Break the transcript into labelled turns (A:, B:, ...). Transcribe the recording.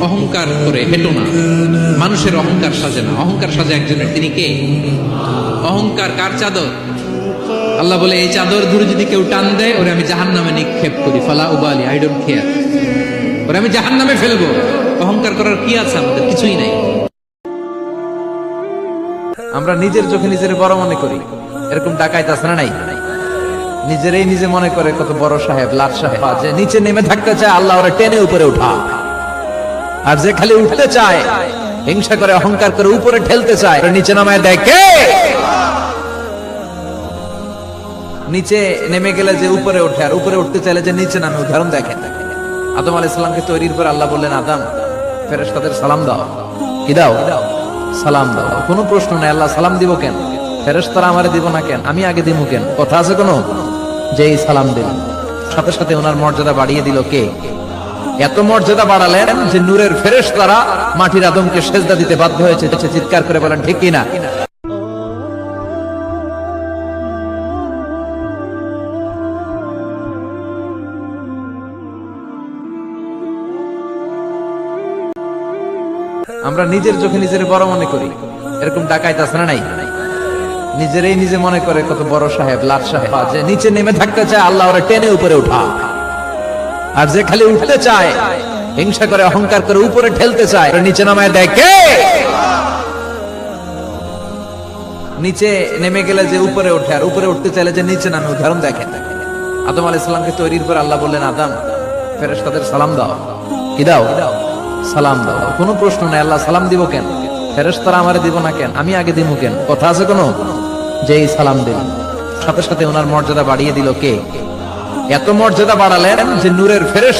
A: অহংকার করে হেঁটো না। মানুষের অহংকার সাজে না, অহংকার সাজে একজনের। তিনি কে? অহংকার কার চাদর? আল্লাহ বলে, এই চাদর ধরে যদি কেউ টান দেয়, ওরে আমি জাহান্নামে নিক্ষেপ করি। ফালা উবালি, আই ডোন্ট কেয়ার, ওরে আমি জাহান্নামে ফেলবো। অহংকার করার কি আছে আমাদের? কিছুই নাই।
B: আমরা নিজের চোখে নিজের বড় মনে করি, এরকম ডাকাইত আছে না নাই? নিজেরাই নিজে মনে করে কত বড় সাহেব, লাট সাহেব, যে নিচে নেমে থাকতে চায় আল্লাহ ওরা টেনে উপরে উঠা, আর যে খালি উঠতে চায় হিংসা করে অহংকার করে উপরে ঠেলতে চায় ওরা নিচে নামায় দেয় কে? নিচে নেমে গেলে যে উপরে ওঠে, আর উপরে উঠতে চাইলে যে নিচে নামে। উদাহরণ দেখেন, আদম আলাইহিস সালামকে তৈরির পর আল্লাহ বললেন, আদম ফেরেশতাদের সালাম দাও। কি দাও? সালাম দাও। কোনো প্রশ্ন নাই, আল্লাহ সালাম দিব কেন? ফেরেশতারা আমারে দিব না কেন? আমি আগে দিব কেন? কথা আছে কোনো? যেই সালাম দিলেন সাথে সাথে ওনার মর্যাদা বাড়িয়ে দিল কে? এত মর্যাদা বাড়ালেন যে নূরের ফেরেশতারা মাটির আদমকে সেজদা দিতে বাধ্য হয়েছে। চিৎকার করে বলেন ঠিক কিনা? আমরা নিজের চোখে নিজের বড় মনে করি, এরকম ডাকাইত আছে না নাই? নিজেরাই নিজে মনে করে কত বড় সাহেব, লাট সাহেব, যে নিচে নেমে থাকতে চায় আল্লাহ ওরা টেনে উপরে উঠা, আর যে খালি উঠতে চায় হিংসা করে অহংকার করে উপরে ঠেলতে চায় ওরা নিচে নামায় দেয় কে? নিচে নেমে গেলে যে উপরে ওঠে, আর উপরে উঠতে চাইলে যে নিচে নামে। উদাহরণ দেখেন, আদম আলাইহিস সালামকে তৈরির পর আল্লাহ বললেন, আদম ফেরেশতাদের সালাম দাও। কি দাও? সালাম দাও। কোনো প্রশ্ন নাই, আল্লাহ সালাম দিব কেন? ফেরেশতারা আমারে দিব না কেন? আমি আগে দিব কেন? কথা আছে কোনো? যেই সালাম দিলেন সাথে সাথে ওনার মর্যাদা বাড়িয়ে দিল কে? এত মর্যাদা বাড়ালেন যে নূরের ফেরেশতা